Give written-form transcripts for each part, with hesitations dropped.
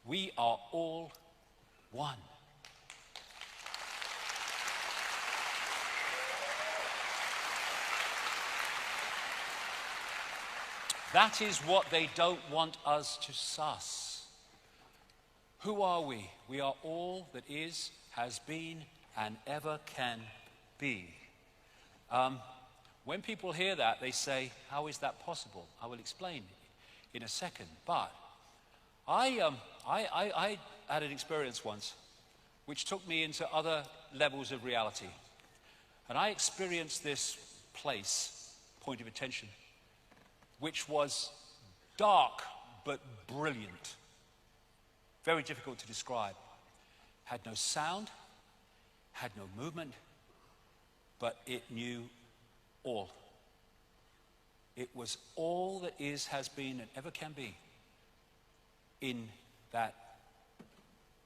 We are all one. That is what they don't want us to suss. Who are we? We are all that is, has been, and ever can be. When people hear that, they say, how is that possible? I will explain in a second. But I had an experience once which took me into other levels of reality. And I experienced this place, point of attention, which was dark but brilliant. Very difficult to describe. Had no sound, had no movement, but it knew all. It was all that is, has been, and ever can be in that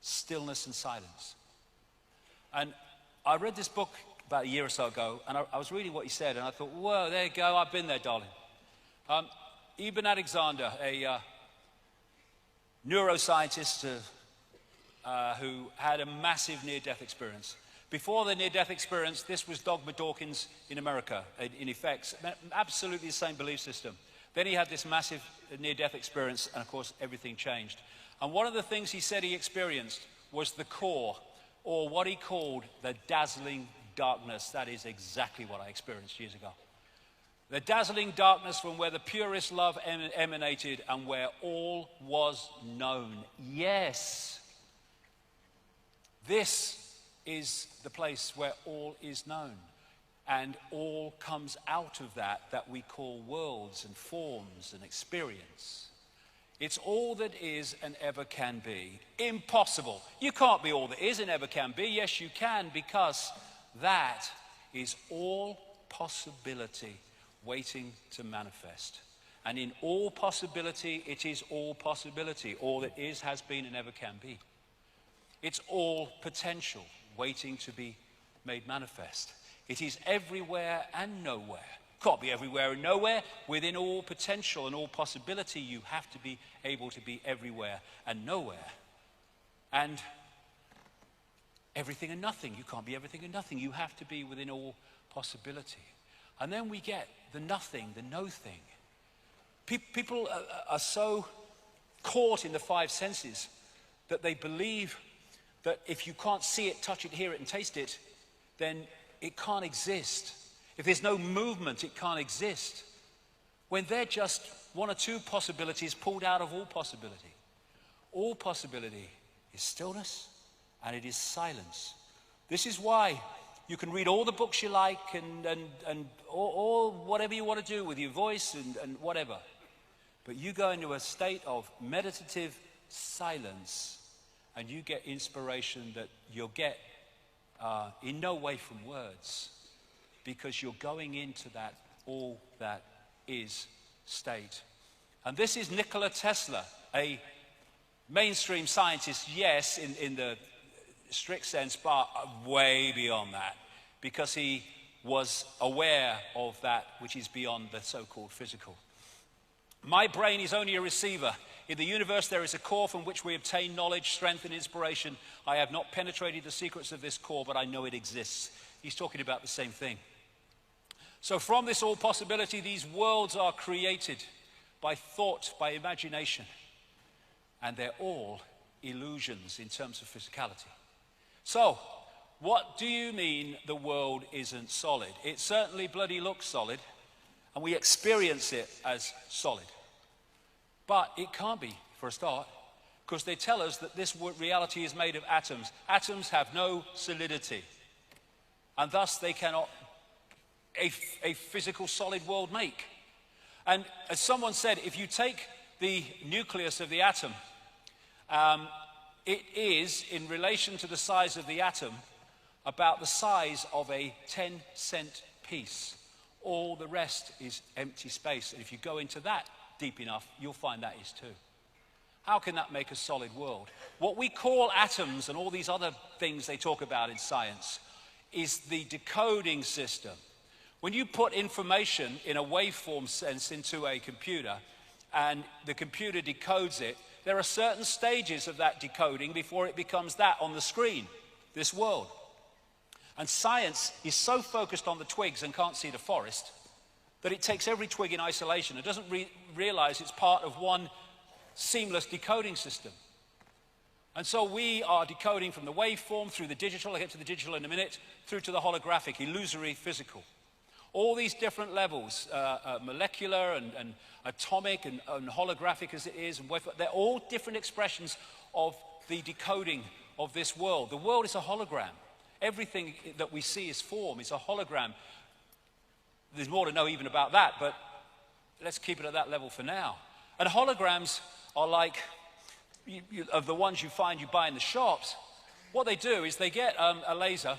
stillness and silence. And I read this book about a year or so ago, and I was reading what he said, and I thought, whoa, there you go, I've been there, darling. Ibn Alexander, a neuroscientist who had a massive near-death experience. Before the near-death experience, this was Dogma Dawkins in America, in effect, absolutely the same belief system. Then he had this massive near-death experience, and of course, everything changed. And one of the things he said he experienced was the core, or what he called the dazzling darkness. That is exactly what I experienced years ago. The dazzling darkness from where the purest love emanated and where all was known. Yes, this is the place where all is known. And all comes out of that we call worlds and forms and experience. It's all that is and ever can be. Impossible. You can't be all that is and ever can be. Yes, you can, because that is all possibility waiting to manifest. And in all possibility, it is all possibility. All that is, has been, and ever can be. It's all potential waiting to be made manifest. It is everywhere and nowhere. Can't be everywhere and nowhere. Within all potential and all possibility, you have to be able to be everywhere and nowhere. And everything and nothing. You can't be everything and nothing. You have to be within all possibility. And then we get the nothing, the no thing. People are so caught in the five senses that they believe that if you can't see it, touch it, hear it, and taste it, then it can't exist. If there's no movement, it can't exist. When they're just one or two possibilities pulled out of all possibility. All possibility is stillness and it is silence. This is why you can read all the books you like and or whatever you want to do with your voice and whatever. But you go into a state of meditative silence and you get inspiration that you'll get in no way from words, because you're going into that all that is state. And this is Nikola Tesla, a mainstream scientist, yes, in the strict sense, but way beyond that, because he was aware of that which is beyond the so-called physical. My brain is only a receiver. In the universe there is a core from which we obtain knowledge, strength, and inspiration. I have not penetrated the secrets of this core, but I know it exists. He's talking about the same thing. So from this all possibility, these worlds are created by thought, by imagination, and they're all illusions in terms of physicality. So, what do you mean the world isn't solid? It certainly bloody looks solid, and we experience it as solid. But it can't be, for a start, because they tell us that this reality is made of atoms. Atoms have no solidity, and thus they cannot a physical solid world make. And as someone said, if you take the nucleus of the atom, it is, in relation to the size of the atom, about the size of a 10-cent piece. All the rest is empty space. And if you go into that deep enough, you'll find that is too. How can that make a solid world? What we call atoms and all these other things they talk about in science is the decoding system. When you put information in a waveform sense into a computer and the computer decodes it, there are certain stages of that decoding before it becomes that on the screen, this world. And science is so focused on the twigs and can't see the forest that it takes every twig in isolation. It doesn't realize it's part of one seamless decoding system. And so we are decoding from the waveform through the digital, I'll get to the digital in a minute, through to the holographic, illusory, physical. All these different levels, molecular and atomic and holographic as it is, and they're all different expressions of the decoding of this world. The world is a hologram. Everything that we see as form is a hologram. There's more to know even about that, but let's keep it at that level for now. And holograms are like, of the ones you buy in the shops, what they do is they get a laser,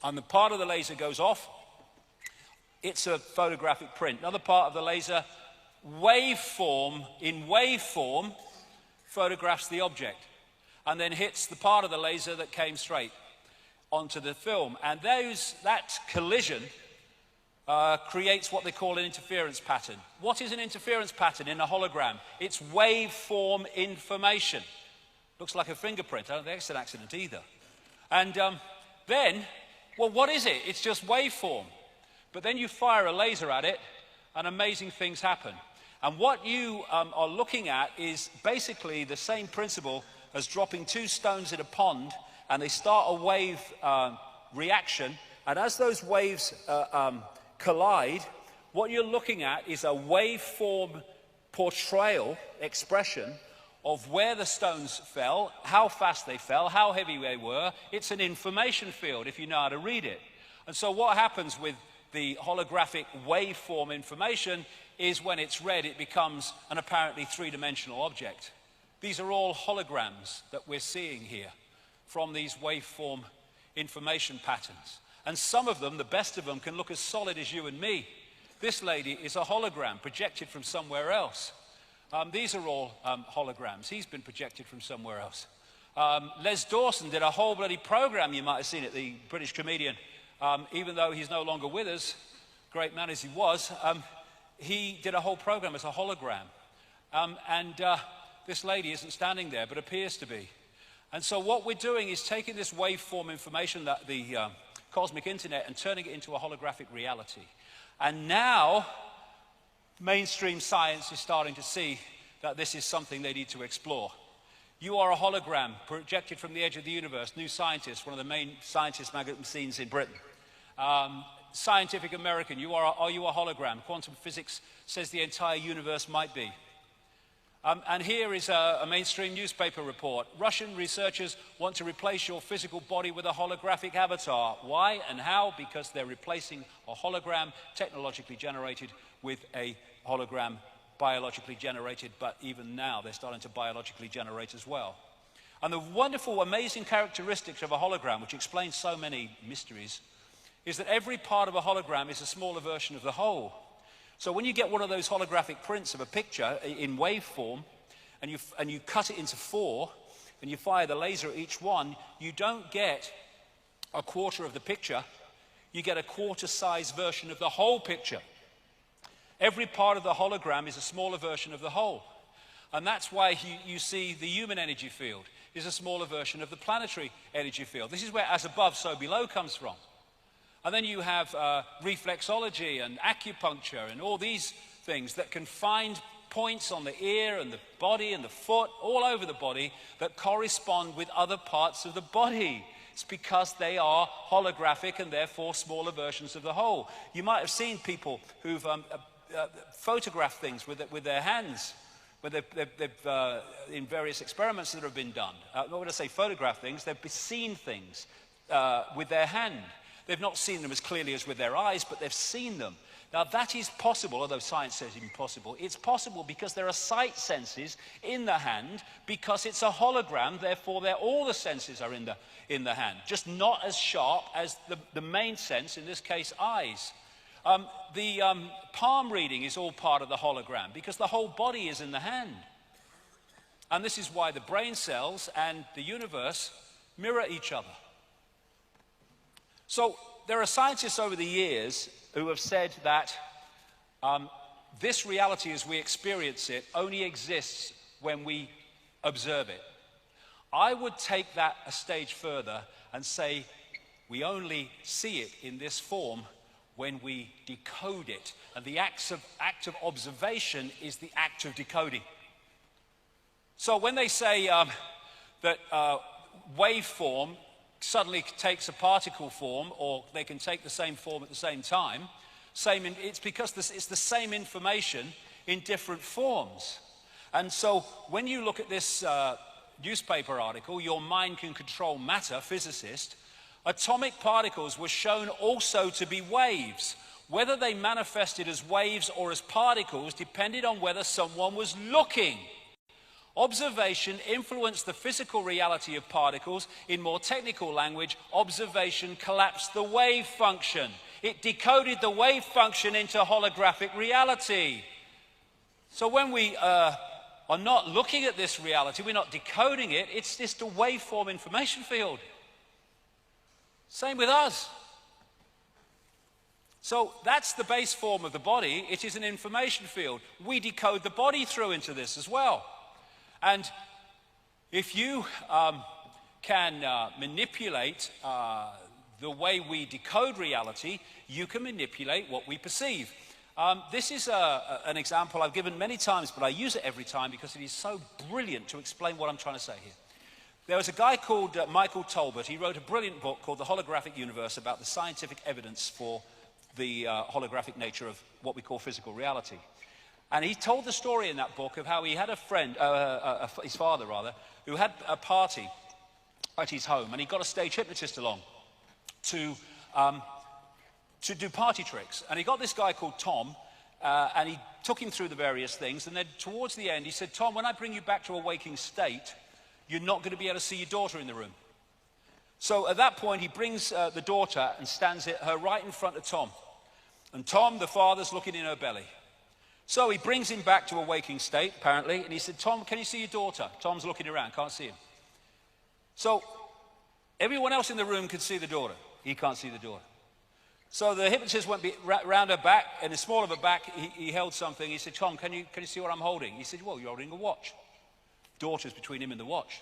and the part of the laser goes off. It's a photographic print. Another part of the laser, in waveform, photographs the object, and then hits the part of the laser that came straight onto the film. And that collision creates what they call an interference pattern. What is an interference pattern in a hologram? It's waveform information. Looks like a fingerprint. I don't think it's an accident either. And then, well, what is it? It's just waveform. But then you fire a laser at it, and amazing things happen. And what you are looking at is basically the same principle as dropping two stones in a pond, and they start a wave reaction. And as those waves collide, what you're looking at is a waveform portrayal, expression, of where the stones fell, how fast they fell, how heavy they were. It's an information field if you know how to read it. And so what happens with the holographic waveform information is when it's read, it becomes an apparently three-dimensional object. These are all holograms that we're seeing here from these waveform information patterns. And some of them, the best of them, can look as solid as you and me. This lady is a hologram projected from somewhere else. These are all holograms. He's been projected from somewhere else. Les Dawson did a whole bloody program, you might have seen it, the British comedian. Even though he's no longer with us, great man as he was, he did a whole program as a hologram. This lady isn't standing there, but appears to be. And so what we're doing is taking this waveform information, that the cosmic internet, and turning it into a holographic reality. And now, mainstream science is starting to see that this is something they need to explore. You are a hologram projected from the edge of the universe. New Scientist, one of the main scientist magazines in Britain. Scientific American, are you a hologram? Quantum physics says the entire universe might be. And here is a mainstream newspaper report. Russian researchers want to replace your physical body with a holographic avatar. Why and how? Because they're replacing a hologram technologically generated with a hologram biologically generated, but even now they're starting to biologically generate as well. And the wonderful, amazing characteristics of a hologram, which explains so many mysteries, is that every part of a hologram is a smaller version of the whole. So when you get one of those holographic prints of a picture in waveform, and you cut it into 4, and you fire the laser at each one, you don't get a quarter of the picture, you get a quarter-size version of the whole picture. Every part of the hologram is a smaller version of the whole. And that's why you see the human energy field is a smaller version of the planetary energy field. This is where as above, so below comes from. And then you have reflexology and acupuncture and all these things that can find points on the ear and the body and the foot, all over the body, that correspond with other parts of the body. It's because they are holographic and therefore smaller versions of the whole. You might have seen people who've photographed things with their hands, where they've in various experiments that have been done. Not when I say photograph things, they've seen things with their hand. They've not seen them as clearly as with their eyes, but they've seen them. Now that is possible, although science says it's impossible. It's possible because there are sight senses in the hand, because it's a hologram, therefore all the senses are in the hand, just not as sharp as the main sense, in this case eyes. The palm reading is all part of the hologram because the whole body is in the hand. And this is why the brain cells and the universe mirror each other. So there are scientists over the years who have said that this reality as we experience it only exists when we observe it. I would take that a stage further and say we only see it in this form when we decode it. And the act of observation is the act of decoding. So when they say that waveform suddenly takes a particle form, or they can take the same form at the same time, it's because it's the same information in different forms. And so when you look at this newspaper article, Your Mind Can Control Matter, physicist, atomic particles were shown also to be waves. Whether they manifested as waves or as particles depended on whether someone was looking. Observation influenced the physical reality of particles. In more technical language, observation collapsed the wave function. It decoded the wave function into holographic reality. So when we are not looking at this reality, we're not decoding it, it's just a waveform information field. Same with us. So that's the base form of the body. It is an information field. We decode the body through into this as well. And if you can manipulate the way we decode reality, you can manipulate what we perceive. This is an example I've given many times, but I use it every time because it is so brilliant to explain what I'm trying to say here. There was a guy called Michael Tolbert. He wrote a brilliant book called The Holographic Universe about the scientific evidence for the holographic nature of what we call physical reality. And he told the story in that book of how he had a friend, his father rather, who had a party at his home, and he got a stage hypnotist along to do party tricks. And he got this guy called Tom, and he took him through the various things, and then towards the end he said, Tom, when I bring you back to a waking state, you're not going to be able to see your daughter in the room. So at that point he brings the daughter and stands her right in front of Tom. And Tom, the father's looking in her belly. So he brings him back to a waking state, apparently, and he said, Tom, can you see your daughter? Tom's looking around, can't see him. So everyone else in the room could see the daughter. He can't see the daughter. So the hypnotist went round her back, and the small of her back, he held something. He said, Tom, can you see what I'm holding? He said, well, you're holding a watch. Daughter's between him and the watch.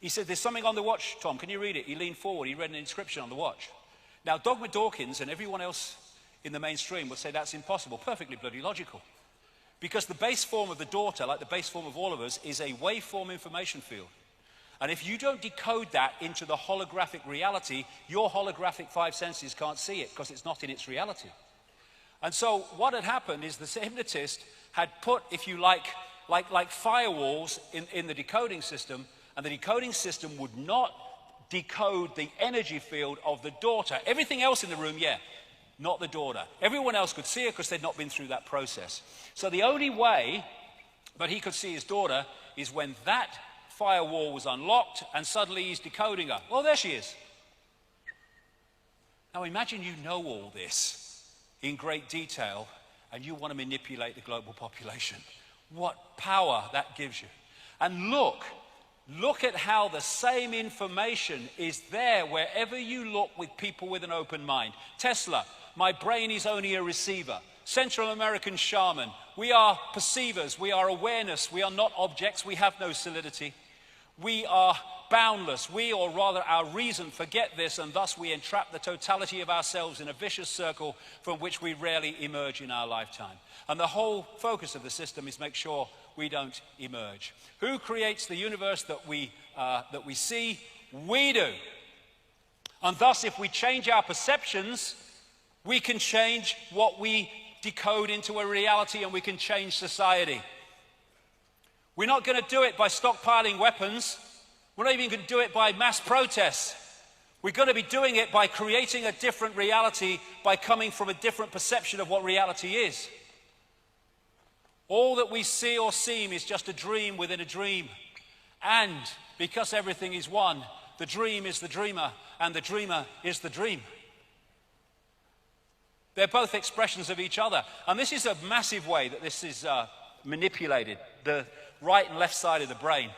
He said, there's something on the watch, Tom, can you read it? He leaned forward, he read an inscription on the watch. Now, Dogma Dawkins and everyone else in the mainstream would say that's impossible, perfectly bloody logical. Because the base form of the daughter, like the base form of all of us, is a waveform information field. And if you don't decode that into the holographic reality, your holographic five senses can't see it because it's not in its reality. And so what had happened is the hypnotist had put, if you like firewalls in the decoding system, and the decoding system would not decode the energy field of the daughter. Everything else in the room, yeah, not the daughter. Everyone else could see her because they'd not been through that process. So the only way that he could see his daughter is when that firewall was unlocked and suddenly he's decoding her. Well, there she is. Now imagine you know all this in great detail and you want to manipulate the global population. What power that gives you. And look at how the same information is there wherever you look with people with an open mind. Tesla, my brain is only a receiver. Central American shaman, we are perceivers, we are awareness, we are not objects, we have no solidity. We are boundless, we, or rather our reason, forget this, and thus we entrap the totality of ourselves in a vicious circle from which we rarely emerge in our lifetime. And the whole focus of the system is make sure we don't emerge. Who creates the universe that we see? We do. And thus, if we change our perceptions, we can change what we decode into a reality, and we can change society. We're not going to do it by stockpiling weapons. We're not even going to do it by mass protests. We're going to be doing it by creating a different reality, by coming from a different perception of what reality is. All that we see or seem is just a dream within a dream. And because everything is one, the dream is the dreamer, and the dreamer is the dream. They're both expressions of each other. And this is a massive way that this is manipulated, the right and left side of the brain.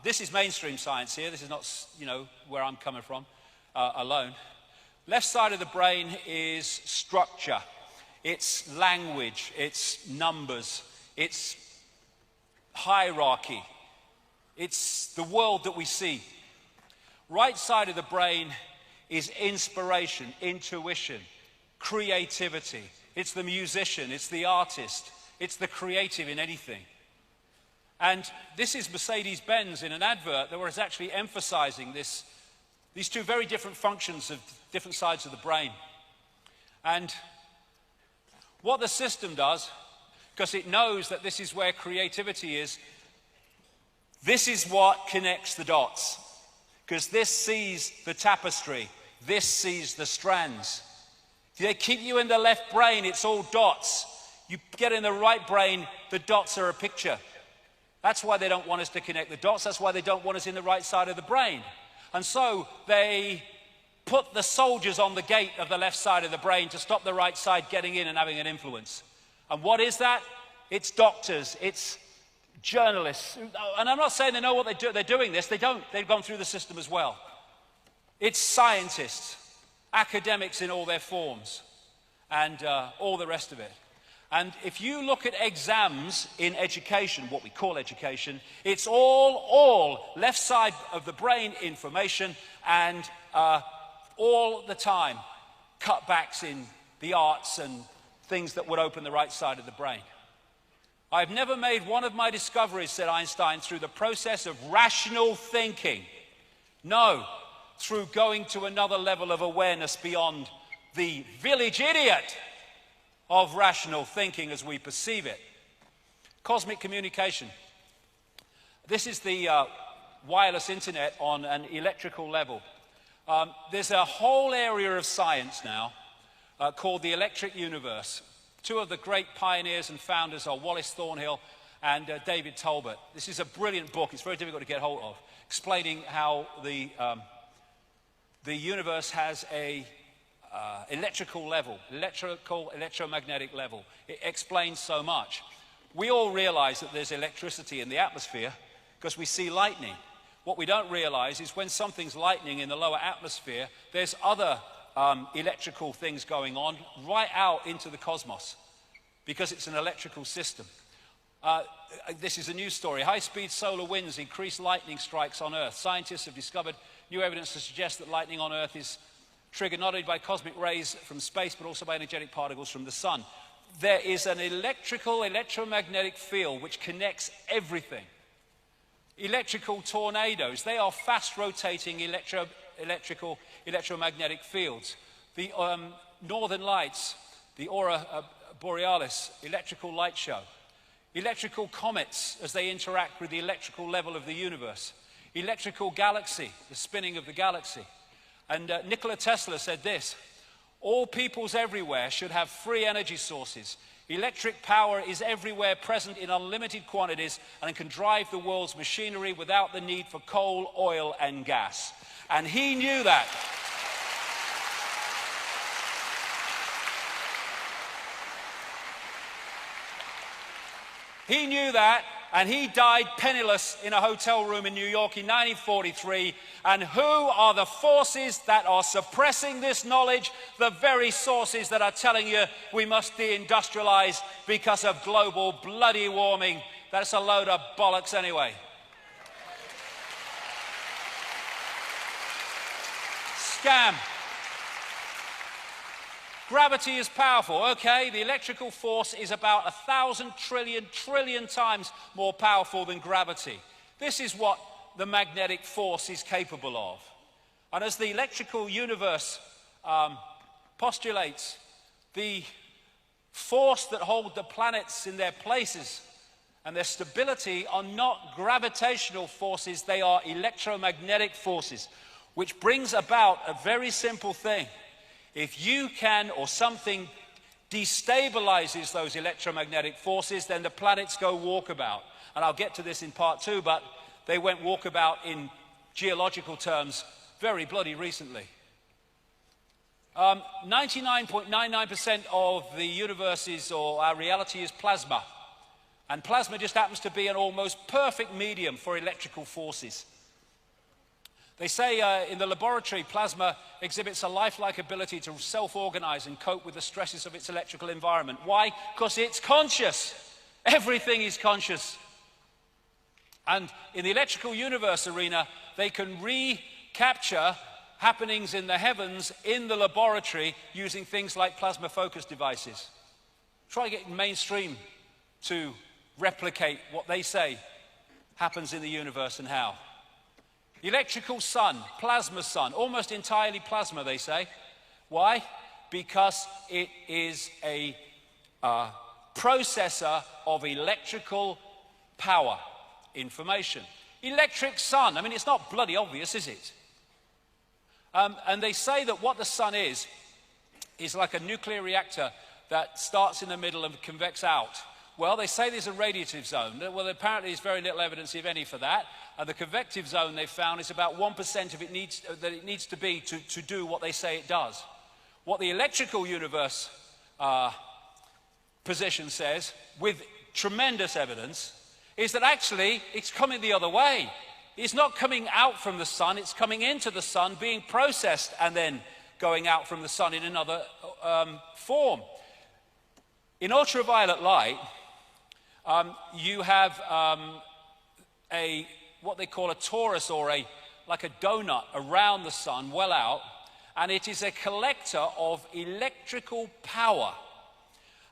This is mainstream science here. This is not, where I'm coming from alone. Left side of the brain is structure. It's language. It's numbers. It's hierarchy. It's the world that we see. Right side of the brain is inspiration, intuition, creativity. It's the musician, it's the artist, it's the creative in anything. And this is Mercedes-Benz in an advert that was actually emphasizing these two very different functions of different sides of the brain. And what the system does, because it knows that this is where creativity is, this is what connects the dots. Because this sees the tapestry, this sees the strands. If they keep you in the left brain, it's all dots. You get in the right brain, the dots are a picture. That's why they don't want us to connect the dots. That's why they don't want us in the right side of the brain. And so they put the soldiers on the gate of the left side of the brain to stop the right side getting in and having an influence. And what is that? It's doctors, it's journalists. And I'm not saying they know what they do. They're doing this. They don't. They've gone through the system as well. It's scientists, academics in all their forms, and all the rest of it. And if you look at exams in education, what we call education, it's all left side of the brain information, and all the time cutbacks in the arts and things that would open the right side of the brain. I've never made one of my discoveries, said Einstein, through the process of rational thinking. No, through going to another level of awareness beyond the village idiot of rational thinking as we perceive it. Cosmic communication. This is the wireless internet on an electrical level. There's a whole area of science now called the electric universe. Two of the great pioneers and founders are Wallace Thornhill and David Talbot. This is a brilliant book. It's very difficult to get hold of, explaining how the universe has a electrical level, electromagnetic level. It explains so much. We all realize that there's electricity in the atmosphere because we see lightning. What we don't realize is when something's lightning in the lower atmosphere, there's other electrical things going on right out into the cosmos because it's an electrical system. This is a news story. High-speed solar winds increase lightning strikes on Earth. Scientists have discovered new evidence to suggest that lightning on Earth is triggered not only by cosmic rays from space but also by energetic particles from the sun. There is an electromagnetic field which connects everything. Electrical tornadoes, they are fast-rotating electromagnetic fields. The northern lights, the aurora borealis, electrical light show. Electrical comets as they interact with the electrical level of the universe. Electrical galaxy, the spinning of the galaxy. And Nikola Tesla said this: all peoples everywhere should have free energy sources. Electric power is everywhere present in unlimited quantities and can drive the world's machinery without the need for coal, oil, and gas. And he knew that. He knew that, and he died penniless in a hotel room in New York in 1943. And who are the forces that are suppressing this knowledge? The very sources that are telling you we must deindustrialize because of global bloody warming. That's a load of bollocks anyway. Scam. Gravity is powerful. Okay, the electrical force is about 1,000 trillion times more powerful than gravity. This is what the magnetic force is capable of. And as the electrical universe postulates, the force that hold the planets in their places and their stability are not gravitational forces, they are electromagnetic forces, which brings about a very simple thing. If you can, or something destabilizes those electromagnetic forces, then the planets go walkabout. And I'll get to this in part 2, but they went walkabout in geological terms very bloody recently. 99.99% of the universe or our reality is plasma. And plasma just happens to be an almost perfect medium for electrical forces. They say in the laboratory, plasma exhibits a lifelike ability to self-organize and cope with the stresses of its electrical environment. Why? Because it's conscious. Everything is conscious. And in the electrical universe arena, they can recapture happenings in the heavens in the laboratory using things like plasma focus devices. Try getting mainstream to replicate what they say happens in the universe and how. Electrical sun, plasma sun, almost entirely plasma, they say. Why? Because it is a processor of electrical power, information. Electric sun, I mean, it's not bloody obvious, is it? And they say that what the sun is like a nuclear reactor that starts in the middle and convects out. Well, they say there's a radiative zone. Well, apparently there's very little evidence, if any, for that. And the convective zone they've found is about 1% of it needs to be to do what they say it does. What the electrical universe position says, with tremendous evidence, is that actually it's coming the other way. It's not coming out from the sun, it's coming into the sun, being processed and then going out from the sun in another form. In ultraviolet light, you have what they call a torus, or like a donut around the sun, well out, and it is a collector of electrical power.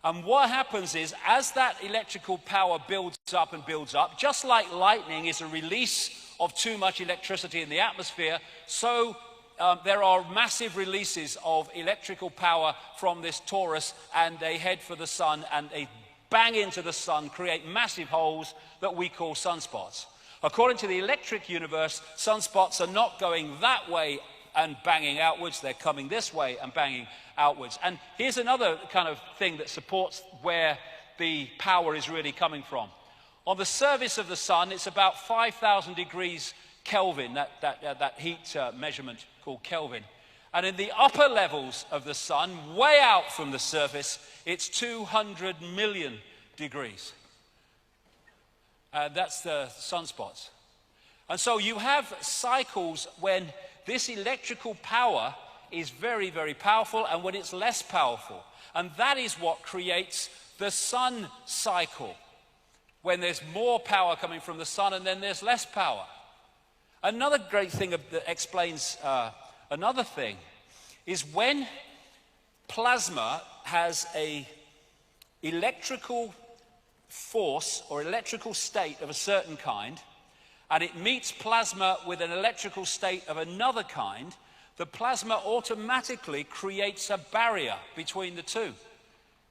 And what happens is, as that electrical power builds up and builds up, just like lightning is a release of too much electricity in the atmosphere, so there are massive releases of electrical power from this torus, and they head for the sun, and they bang into the sun, create massive holes that we call sunspots. According to the electric universe, sunspots are not going that way and banging outwards, they're coming this way and banging outwards. And here's another kind of thing that supports where the power is really coming from. On the surface of the sun, it's about 5,000 degrees Kelvin, that heat measurement called Kelvin. And in the upper levels of the sun, way out from the surface, it's 200 million degrees. That's the sunspots. And so you have cycles when this electrical power is very, very powerful, and when it's less powerful. And that is what creates the sun cycle, when there's more power coming from the sun and then there's less power. Another great thing that explains another thing is when plasma has a electrical force or electrical state of a certain kind, and it meets plasma with an electrical state of another kind, the plasma automatically creates a barrier between the two.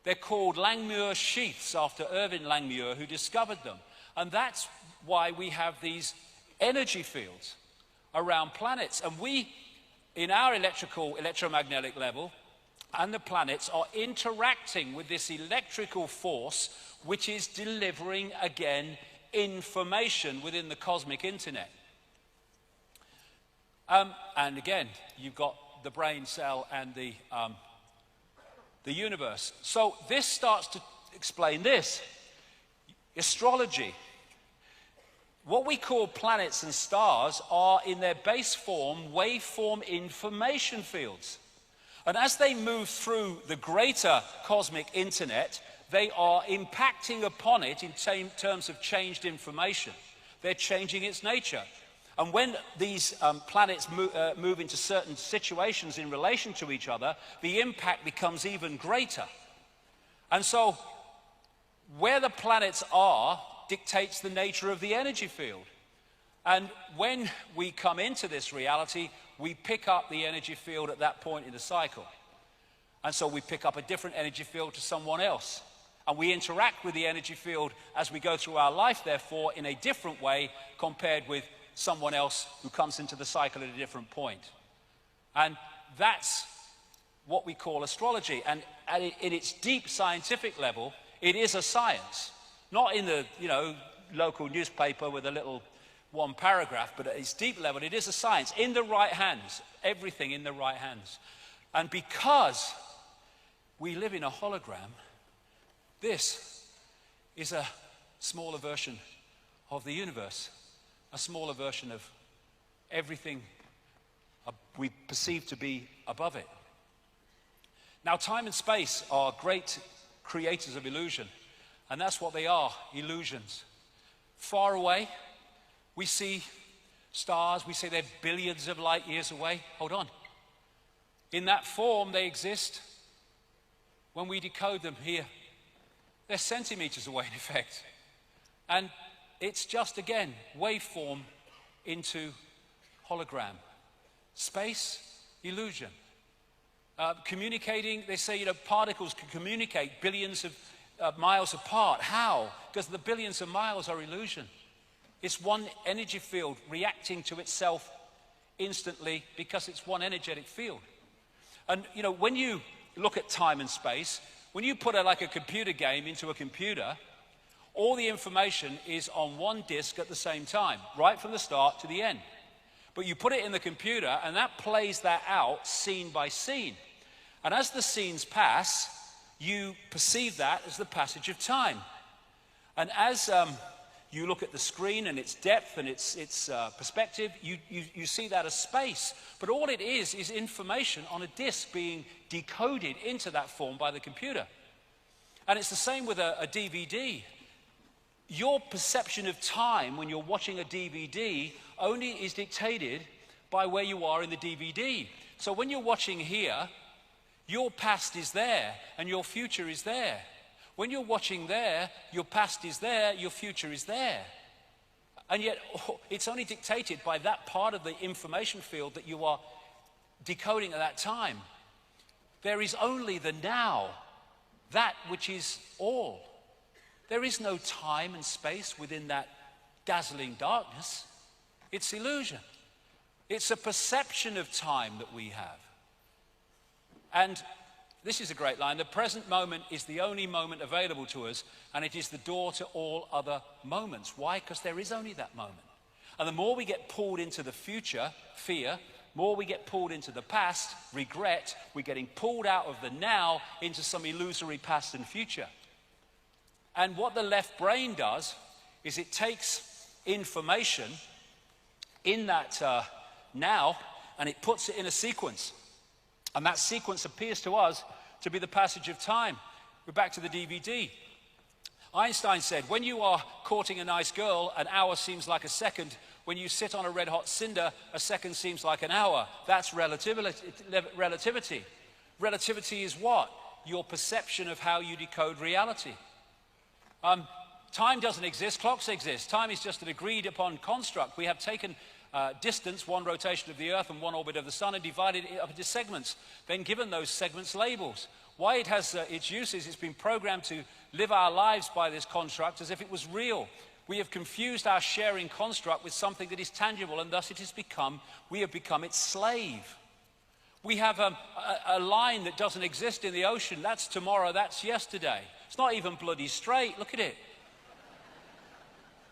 They're called Langmuir sheaths, after Irving Langmuir, who discovered them. And that's why we have these energy fields around planets. And we, in our electromagnetic level, and the planets are interacting with this electrical force, which is delivering, again, information within the cosmic internet. And again, you've got the brain cell and the universe. So this starts to explain this. Astrology. What we call planets and stars are, in their base form, waveform information fields. And as they move through the greater cosmic internet, they are impacting upon it in terms of changed information. They're changing its nature. And when these planets move into certain situations in relation to each other, the impact becomes even greater. And so, where the planets are dictates the nature of the energy field. And when we come into this reality, we pick up the energy field at that point in the cycle. And so we pick up a different energy field to someone else. And we interact with the energy field as we go through our life, therefore, in a different way compared with someone else who comes into the cycle at a different point. And that's what we call astrology. And in its deep scientific level, it is a science. Not in the, local newspaper with a little one paragraph, but at its deep level, it is a science. In the right hands, everything in the right hands. And because we live in a hologram, this is a smaller version of the universe, a smaller version of everything we perceive to be above it. Now, time and space are great creators of illusion, and that's what they are, illusions. Far away, We see stars, we say they're billions of light years away. Hold on. In that form, they exist. When we decode them here, they're centimeters away in effect. And it's just, again, waveform into hologram. Space, illusion. Communicating, they say, particles can communicate billions of miles apart. How? Because the billions of miles are illusion. It's one energy field reacting to itself instantly because it's one energetic field. And, when you look at time and space, when you put like a computer game into a computer, all the information is on one disk at the same time, right from the start to the end. But you put it in the computer, and that plays that out scene by scene. And as the scenes pass, you perceive that as the passage of time. And as you look at the screen and its depth and its perspective, you see that as space. But all it is information on a disk being decoded into that form by the computer. And it's the same with a DVD. Your perception of time when you're watching a DVD only is dictated by where you are in the DVD. So when you're watching here, your past is there and your future is there. When you're watching there, your past is there, your future is there. And yet, it's only dictated by that part of the information field that you are decoding at that time. There is only the now, that which is all. There is no time and space within that dazzling darkness. It's illusion. It's a perception of time that we have. And this is a great line. The present moment is the only moment available to us, and it is the door to all other moments. Why? Because there is only that moment. And the more we get pulled into the future, fear, more we get pulled into the past, regret, we're getting pulled out of the now into some illusory past and future. And what the left brain does is it takes information in that now, and it puts it in a sequence. And that sequence appears to us to be the passage of time. We're back to the DVD. Einstein said, when you are courting a nice girl, an hour seems like a second. When you sit on a red-hot cinder, a second seems like an hour. That's relativity. Relativity is what? Your perception of how you decode reality. Time doesn't exist, clocks exist. Time is just an agreed-upon construct. We have taken distance, one rotation of the Earth and one orbit of the Sun, and divided it up into segments, then given those segments labels. Why it has its uses, it's been programmed to live our lives by this construct as if it was real. We have confused our sharing construct with something that is tangible, and thus we have become its slave. We have a line that doesn't exist in the ocean. That's tomorrow, that's yesterday. It's not even bloody straight, look at it.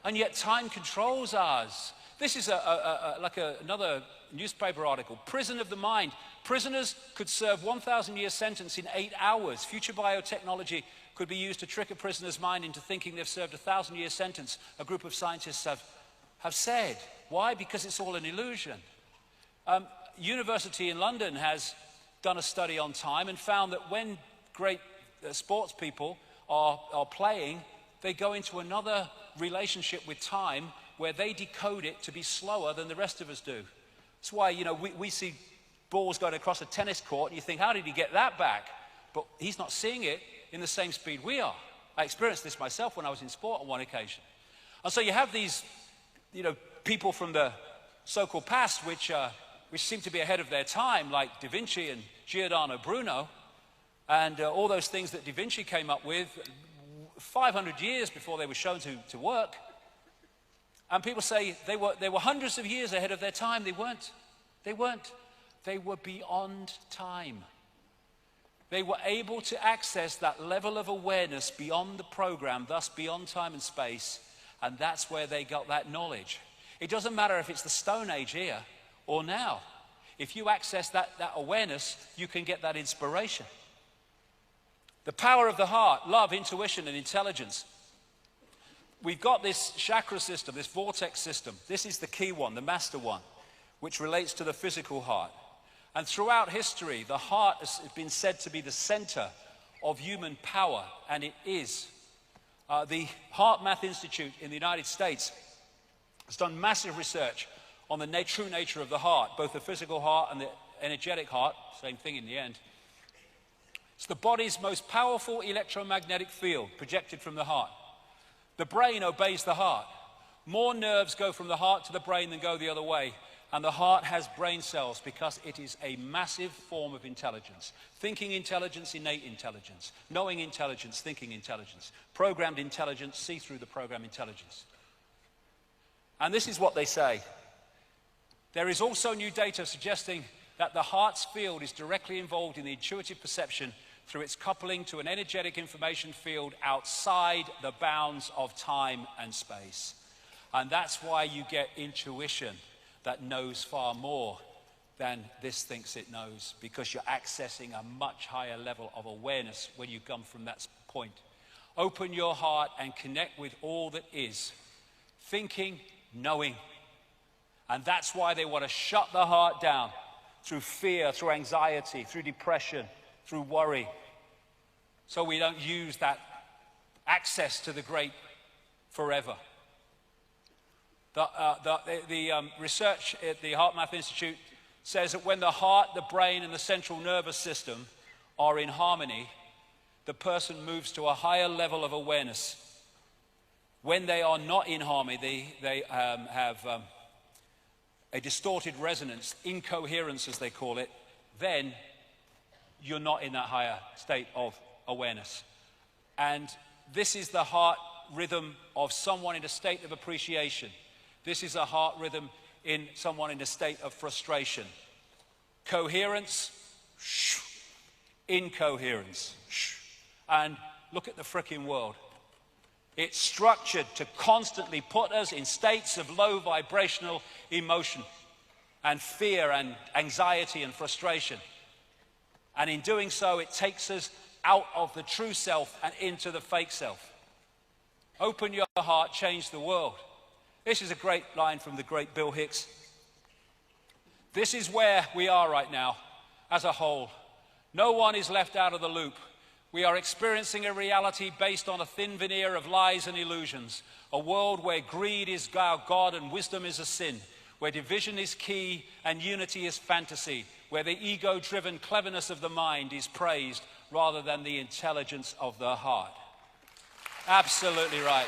And yet time controls us. This is another newspaper article. Prison of the mind. Prisoners could serve 1,000-year sentence in 8 hours. Future biotechnology could be used to trick a prisoner's mind into thinking they've served a 1,000-year sentence, a group of scientists have said. Why? Because it's all an illusion. University in London has done a study on time and found that when great sports people are playing, they go into another relationship with time where they decode it to be slower than the rest of us do. That's why, we see balls going across a tennis court and you think, how did he get that back? But he's not seeing it in the same speed we are. I experienced this myself when I was in sport on one occasion. And so you have these, people from the so-called past which seem to be ahead of their time, like Da Vinci and Giordano Bruno, and all those things that Da Vinci came up with 500 years before they were shown to work. And people say they were hundreds of years ahead of their time. They weren't. They were beyond time. They were able to access that level of awareness beyond the program, thus beyond time and space, and that's where they got that knowledge. It doesn't matter if it's the Stone Age here or now. If you access that awareness, you can get that inspiration. The power of the heart, love, intuition, and intelligence. We've got this chakra system, this vortex system. This is the key one, the master one, which relates to the physical heart. And throughout history, the heart has been said to be the center of human power, and it is. The Heart Math Institute in the United States has done massive research on the true nature of the heart, both the physical heart and the energetic heart, same thing in the end. It's the body's most powerful electromagnetic field projected from the heart. The brain obeys the heart. More nerves go from the heart to the brain than go the other way. And the heart has brain cells because it is a massive form of intelligence. Thinking intelligence, innate intelligence. Knowing intelligence, thinking intelligence. Programmed intelligence, see through the program intelligence. And this is what they say. There is also new data suggesting that the heart's field is directly involved in the intuitive perception through its coupling to an energetic information field outside the bounds of time and space. And that's why you get intuition that knows far more than this thinks it knows, because you're accessing a much higher level of awareness when you come from that point. Open your heart and connect with all that is. Thinking, knowing. And that's why they want to shut the heart down through fear, through anxiety, through depression, through worry. So we don't use that access to the great forever. The research at the HeartMath Institute says that when the heart, the brain, and the central nervous system are in harmony, the person moves to a higher level of awareness. When they are not in harmony, they have a distorted resonance, incoherence as they call it, then you're not in that higher state of awareness. And this is the heart rhythm of someone in a state of appreciation. This is a heart rhythm in someone in a state of frustration. Coherence, incoherence. And look at the frickin' world. It's structured to constantly put us in states of low vibrational emotion and fear and anxiety and frustration. And in doing so, it takes us out of the true self and into the fake self. Open your heart, change the world. This is a great line from the great Bill Hicks. This is where we are right now as a whole. No one is left out of the loop. We are experiencing a reality based on a thin veneer of lies and illusions. A world where greed is our God and wisdom is a sin. Where division is key and unity is fantasy. Where the ego-driven cleverness of the mind is praised rather than the intelligence of the heart. Absolutely right.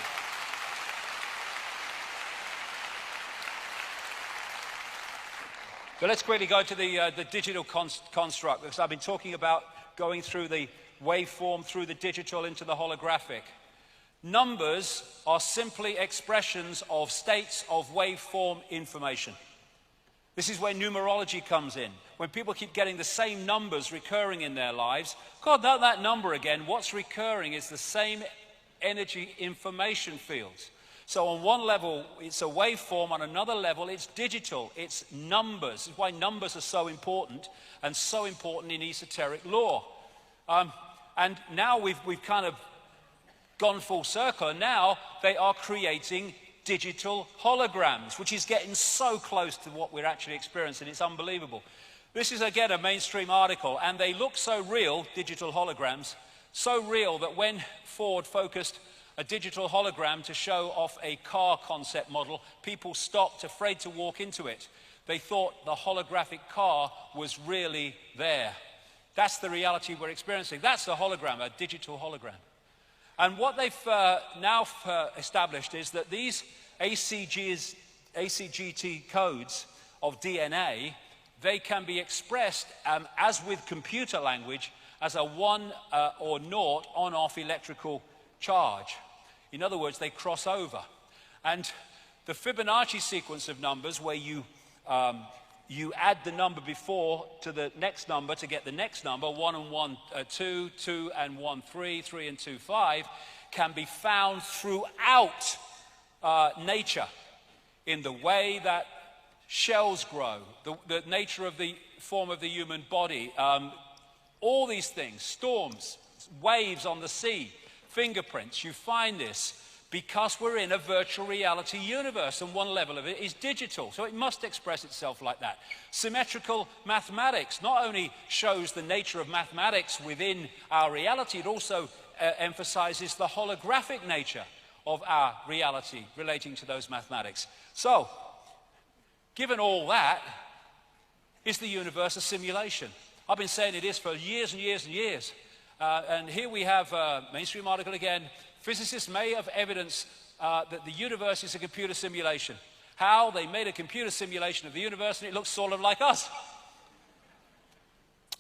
So let's quickly go to the digital construct, because I've been talking about going through the waveform, through the digital into the holographic. Numbers are simply expressions of states of waveform information. This is where numerology comes in. When people keep getting the same numbers recurring in their lives, God, that number again, what's recurring is the same energy information fields. So on one level, it's a waveform. On another level, it's digital. It's numbers. This is why numbers are so important, and so important in esoteric lore. And now we've kind of gone full circle, and now they are creating digital holograms, which is getting so close to what we're actually experiencing. It's unbelievable. This is, again, a mainstream article, and they look so real, digital holograms, so real that when Ford focused a digital hologram to show off a car concept model, people stopped, afraid to walk into it. They thought the holographic car was really there. That's the reality we're experiencing. That's a hologram, a digital hologram. And what they've now established is that these ACGT codes of DNA, they can be expressed as with computer language as a 1 or 0 on-off electrical charge. In other words, they cross over. And the Fibonacci sequence of numbers, where you add the number before to the next number to get the next number, 1 and 1, 2, 2 and 1, 3, 3 and 2, 5, can be found throughout nature, in the way that shells grow, the nature of the form of the human body, all these things, storms, waves on the sea, fingerprints. You find this because we're in a virtual reality universe, and one level of it is digital, so it must express itself like that. Symmetrical mathematics not only shows the nature of mathematics within our reality, it also emphasizes the holographic nature of our reality relating to those mathematics. So, given all that, is the universe a simulation? I've been saying it is for years and years and years. And here we have a mainstream article again. Physicists may have evidence that the universe is a computer simulation. How? They made a computer simulation of the universe and it looks sort of like us.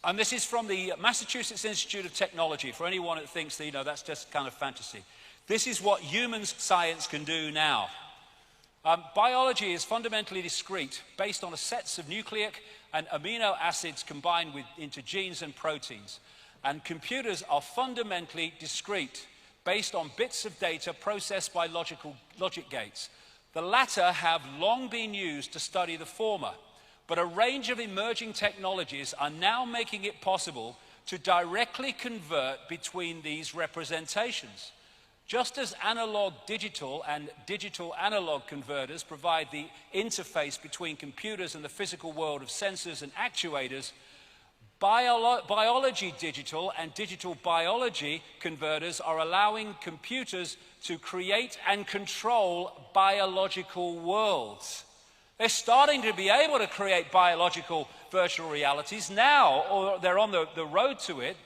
And this is from the Massachusetts Institute of Technology, for anyone that thinks that, you know, that's just kind of fantasy. This is what human science can do now. Biology is fundamentally discrete, based on a sets of nucleic and amino acids combined into genes and proteins. And computers are fundamentally discrete, based on bits of data processed by logic gates. The latter have long been used to study the former, but a range of emerging technologies are now making it possible to directly convert between these representations. Just as analog digital and digital analog converters provide the interface between computers and the physical world of sensors and actuators, biology digital and digital biology converters are allowing computers to create and control biological worlds. They're starting to be able to create biological virtual realities now, or they're on the road to it.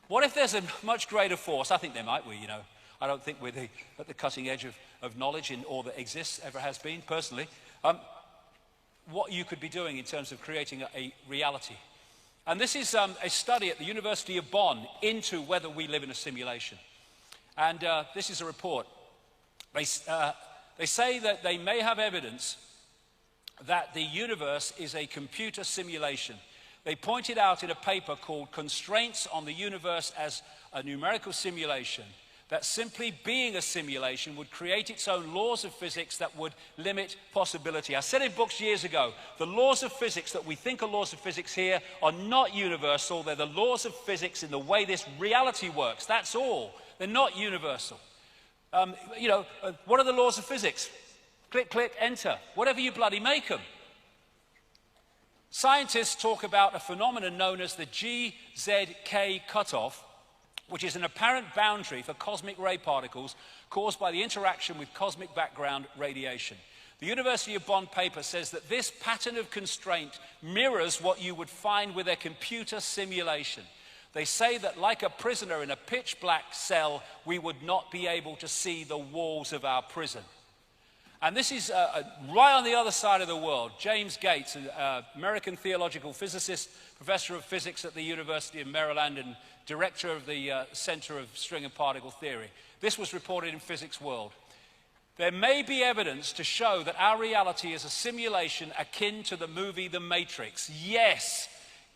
What if there's a much greater force? I think there might be, you know. I don't think we're at the cutting edge of knowledge in all that exists, ever has been, personally. What you could be doing in terms of creating a reality. And this is a study at the University of Bonn into whether we live in a simulation. And this is a report. They say that they may have evidence that the universe is a computer simulation. They pointed out in a paper called Constraints on the Universe as a Numerical Simulation that simply being a simulation would create its own laws of physics that would limit possibility. I said in books years ago, the laws of physics that we think are laws of physics here are not universal. They're the laws of physics in the way this reality works. That's all. They're not universal. What are the laws of physics? Click, click, enter. Whatever you bloody make them. Scientists talk about a phenomenon known as the GZK cutoff, which is an apparent boundary for cosmic ray particles caused by the interaction with cosmic background radiation. The University of Bonn paper says that this pattern of constraint mirrors what you would find with a computer simulation. They say that like a prisoner in a pitch black cell, we would not be able to see the walls of our prison. And this is right on the other side of the world. James Gates, an American theological physicist, professor of physics at the University of Maryland and director of the Center of String and Particle Theory. This was reported in Physics World. There may be evidence to show that our reality is a simulation akin to the movie The Matrix. Yes,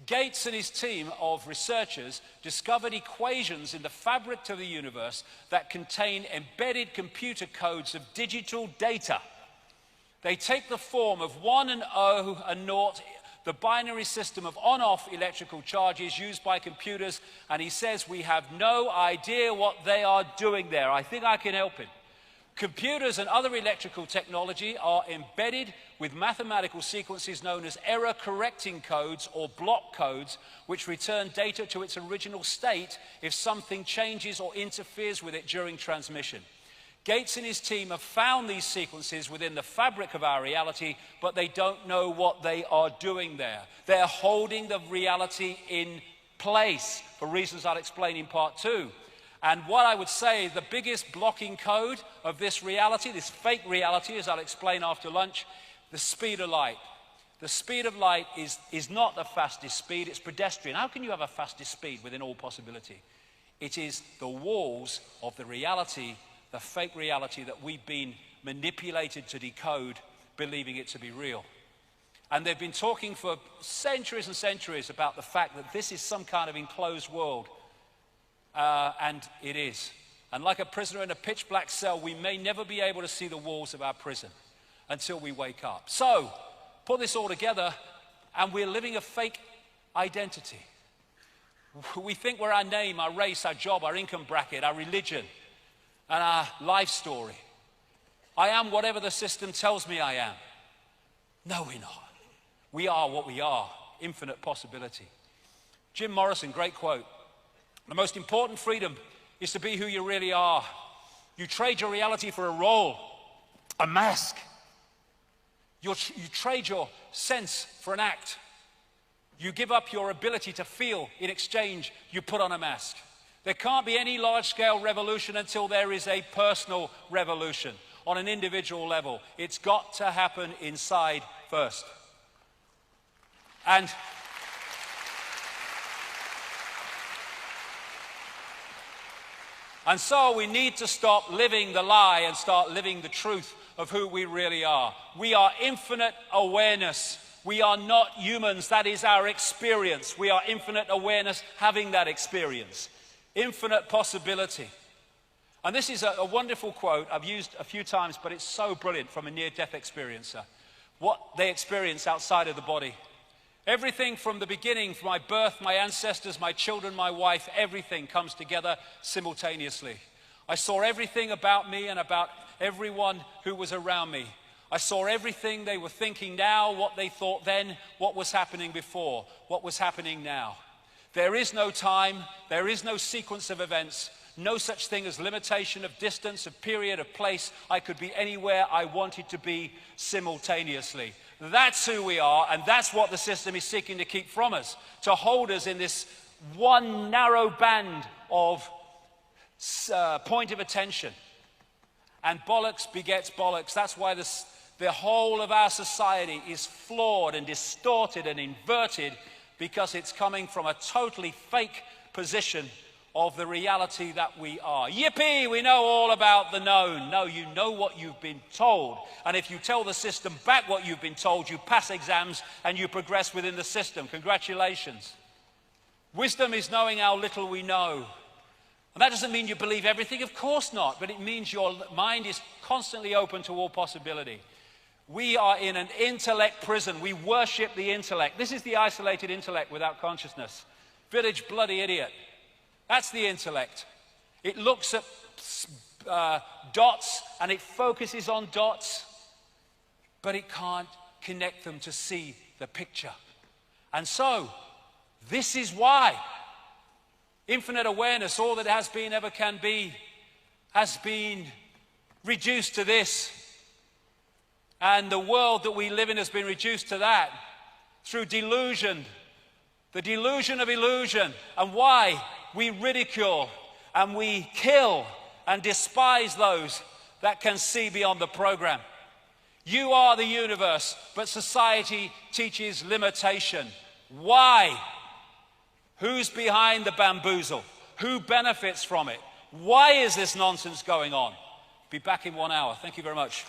Gates and his team of researchers discovered equations in the fabric of the universe that contain embedded computer codes of digital data. They take the form of 1 and 0 and 0, the binary system of on-off electrical charges used by computers, and he says we have no idea what they are doing there. I think I can help him. Computers and other electrical technology are embedded with mathematical sequences known as error-correcting codes or block codes, which return data to its original state if something changes or interferes with it during transmission. Gates and his team have found these sequences within the fabric of our reality, but they don't know what they are doing there. They're holding the reality in place for reasons I'll explain in part 2. And what I would say, the biggest blocking code of this reality, this fake reality, as I'll explain after lunch, the speed of light. The speed of light is not the fastest speed, it's pedestrian. How can you have a fastest speed within all possibility? It is the walls of the reality, the fake reality that we've been manipulated to decode, believing it to be real. And they've been talking for centuries and centuries about the fact that this is some kind of enclosed world. And it is. And like a prisoner in a pitch black cell, we may never be able to see the walls of our prison until we wake up. So, put this all together, and we're living a fake identity. We think we're our name, our race, our job, our income bracket, our religion, and our life story. I am whatever the system tells me I am. No, we're not. We are what we are. Infinite possibility. Jim Morrison, great quote. The most important freedom is to be who you really are. You trade your reality for a role, a mask. You trade your sense for an act. You give up your ability to feel. In exchange, you put on a mask. There can't be any large-scale revolution until there is a personal revolution on an individual level. It's got to happen inside first. And so we need to stop living the lie and start living the truth of who we really are. We are infinite awareness. We are not humans. That is our experience. We are infinite awareness having that experience. Infinite possibility. And this is a wonderful quote I've used a few times, but it's so brilliant, from a near-death experiencer. What they experience outside of the body. Everything from the beginning, from my birth, my ancestors, my children, my wife, everything comes together simultaneously. I saw everything about me and about everyone who was around me. I saw everything they were thinking now, what they thought then, what was happening before, what was happening now. There is no time, there is no sequence of events, no such thing as limitation of distance, of period, of place. I could be anywhere I wanted to be simultaneously. That's who we are, and that's what the system is seeking to keep from us, to hold us in this one narrow band of point of attention. And bollocks begets bollocks. That's why the whole of our society is flawed and distorted and inverted, because it's coming from a totally fake position of the reality that we are. Yippee, we know all about the known. No, you know what you've been told. And if you tell the system back what you've been told, you pass exams and you progress within the system. Congratulations. Wisdom is knowing how little we know. And that doesn't mean you believe everything, of course not, but it means your mind is constantly open to all possibility. We are in an intellect prison. We worship the intellect. This is the isolated intellect without consciousness. Village bloody idiot. That's the intellect. It looks at dots and it focuses on dots, but it can't connect them to see the picture. And so, this is why infinite awareness, all that has been, ever can be, has been reduced to this. And the world that we live in has been reduced to that through delusion, the delusion of illusion. And why? We ridicule and we kill and despise those that can see beyond the program. You are the universe, but society teaches limitation. Why? Who's behind the bamboozle? Who benefits from it? Why is this nonsense going on? Be back in 1 hour. Thank you very much.